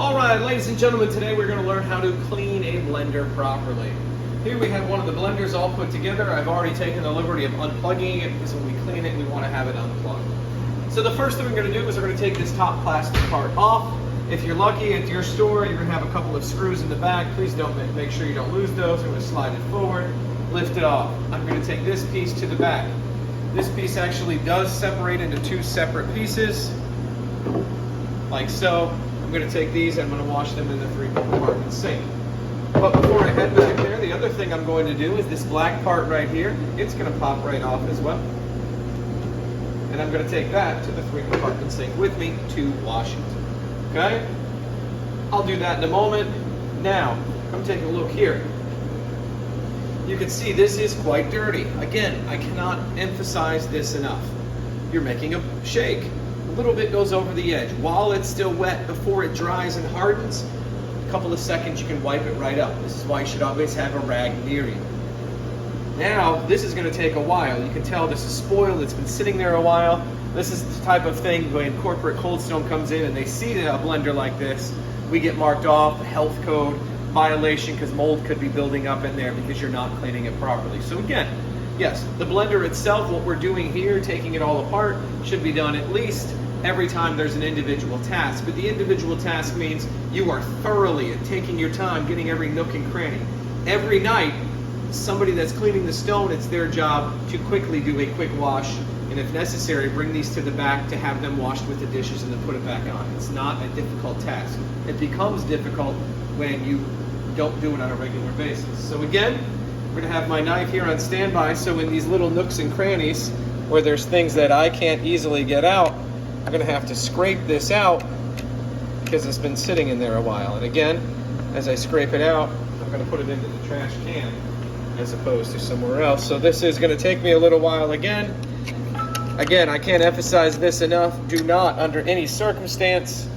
All right, ladies and gentlemen, today we're going to learn how to clean a blender properly. Here we have one of the blenders all put together. I've already taken the liberty of unplugging it because when we clean it, we want to have it unplugged. So the first thing we're going to do is we're going to take this top plastic part off. If you're lucky at your store, you're going to have a couple of screws in the back. Please don't make sure you don't lose those. I'm going to slide it forward, lift it off. I'm going to take this piece to the back. This piece actually does separate into two separate pieces, like so. I'm going to take these and I'm going to wash them in the 3-compartment sink. But before I head back there, the other thing I'm going to do is this black part right here, it's going to pop right off as well. And I'm going to take that to the 3-compartment sink with me to wash it. Okay? I'll do that in a moment. Now, come take a look here. You can see this is quite dirty. Again, I cannot emphasize this enough. You're making a shake. A little bit goes over the edge. While it's still wet, before it dries and hardens, a couple of seconds you can wipe it right up. This is why you should always have a rag near you. Now, this is going to take a while. You can tell this is spoiled. It's been sitting there a while. This is the type of thing when corporate Cold Stone comes in and they see a blender like this, we get marked off, health code violation, because mold could be building up in there because you're not cleaning it properly. So again, yes, the blender itself, what we're doing here, taking it all apart, should be done at least every time there's an individual task. But the individual task means you are thoroughly taking your time, getting every nook and cranny. Every night, somebody that's cleaning the stone, it's their job to quickly do a quick wash, and if necessary, bring these to the back to have them washed with the dishes and then put it back on. It's not a difficult task. It becomes difficult when you don't do it on a regular basis. So again, we're going to have my knife here on standby, so in these little nooks and crannies where there's things that I can't easily get out, I'm going to have to scrape this out because it's been sitting in there a while. And again, as I scrape it out, I'm going to put it into the trash can as opposed to somewhere else. So this is going to take me a little while again. Again, I can't emphasize this enough. Do not, under any circumstance,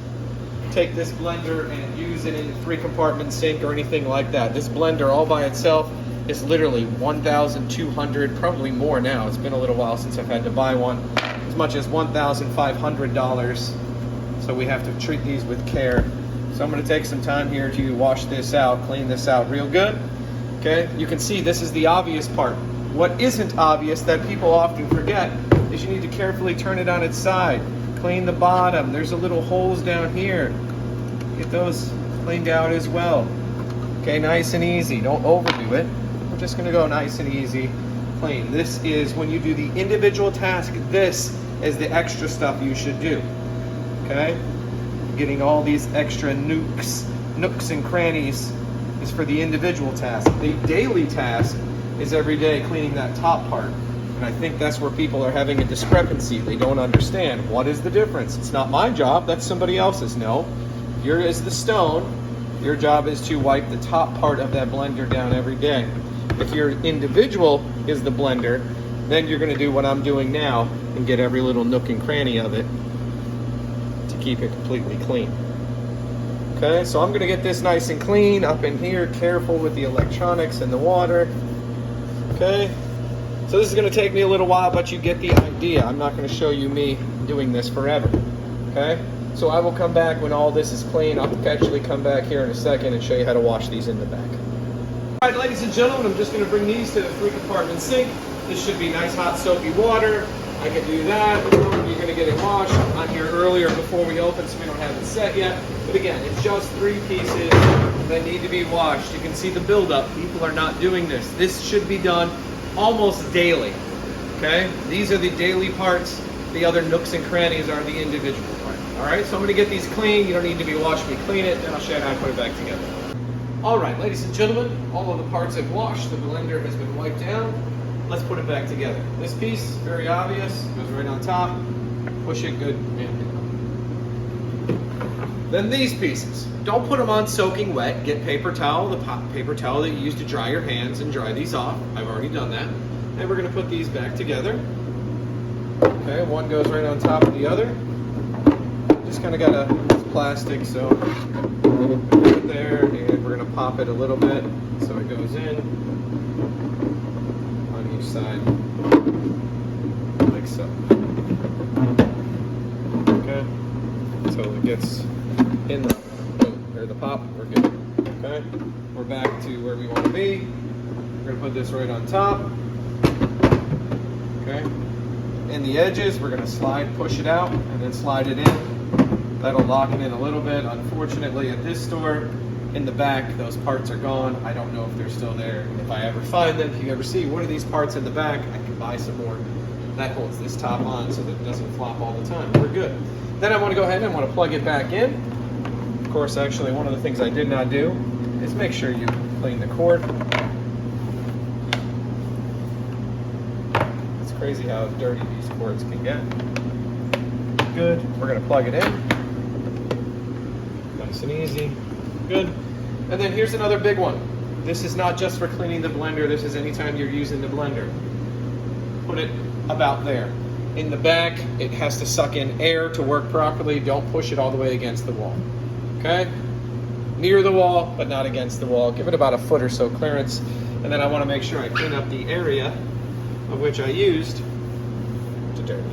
take this blender and use it in a 3-compartment sink or anything like that. This blender all by itself is literally $1,200, probably more now. It's been a little while since I've had to buy one. As much as $1,500. So we have to treat these with care. So I'm going to take some time here to wash this out, clean this out real good. Okay, you can see this is the obvious part. What isn't obvious that people often forget is you need to carefully turn it on its side. Clean the bottom. There's a little holes down here. Get those cleaned out as well. Okay, nice and easy. Don't overdo it. We're just going to go nice and easy. Clean. This is when you do the individual task. This is the extra stuff you should do. Okay? Getting all these extra nooks and crannies is for the individual task. The daily task is every day cleaning that top part. And I think that's where people are having a discrepancy. They don't understand. What is the difference? It's not my job, that's somebody else's. No. You're as the stone. Your job is to wipe the top part of that blender down every day. If your individual is the blender, then you're going to do what I'm doing now and get every little nook and cranny of it to keep it completely clean. Okay, so I'm going to get this nice and clean up in here, careful with the electronics and the water. Okay, so this is going to take me a little while, but you get the idea. I'm not going to show you me doing this forever. Okay, so I will come back when all this is clean. I'll actually come back here in a second and show you how to wash these in the back. All right, ladies and gentlemen, I'm just going to bring these to the 3-compartment sink. This should be nice, hot, soapy water. I can do that. You're going to get it washed. I'm here earlier before we open, so we don't have it set yet. But again, it's just 3 pieces that need to be washed. You can see the buildup. People are not doing this. This should be done almost daily. Okay? These are the daily parts. The other nooks and crannies are the individual parts. All right? So I'm going to get these clean. You don't need to be washing me clean it. Then I'll show you how to put it back together. All right, ladies and gentlemen, all of the parts have washed. The blender has been wiped down. Let's put it back together. This piece, very obvious, goes right on top. Push it good. Then these pieces. Don't put them on soaking wet. Get paper towel, the paper towel that you use to dry your hands, and dry these off. I've already done that. And we're going to put these back together. Okay, one goes right on top of the other. Just kind of got it's plastic, so put it there, and we're going to pop it a little bit so it goes in on each side, like so. Okay, so it gets in the boom. or the pop, we're good. Okay, we're back to where we want to be. We're gonna put this right on top. Okay, in the edges, we're gonna slide, push it out, and then slide it in. That'll lock it in a little bit. Unfortunately, at this store, in the back, those parts are gone. I don't know if they're still there. If I ever find them, if you ever see one of these parts in the back, I can buy some more. That holds this top on so that it doesn't flop all the time. We're good. Then I want to go ahead and I want to plug it back in. Of course, actually, one of the things I did not do is make sure you clean the cord. It's crazy how dirty these cords can get. Good. We're going to plug it in. Nice and easy. Good. And then here's another big one. This is not just for cleaning the blender. This is anytime you're using the blender. Put it about there. In the back, it has to suck in air to work properly. Don't push it all the way against the wall. Okay? Near the wall, but not against the wall. Give it about a foot or so clearance. And then I want to make sure I clean up the area of which I used to dirty.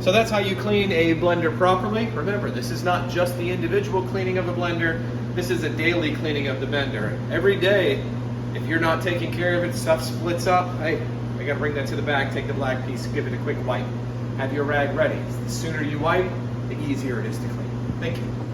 So that's how you clean a blender properly. Remember, this is not just the individual cleaning of a blender. This is a daily cleaning of the blender. Every day, if you're not taking care of it, stuff splits up. Hey, I gotta bring that to the back, take the black piece, give it a quick wipe. Have your rag ready. The sooner you wipe, the easier it is to clean. Thank you.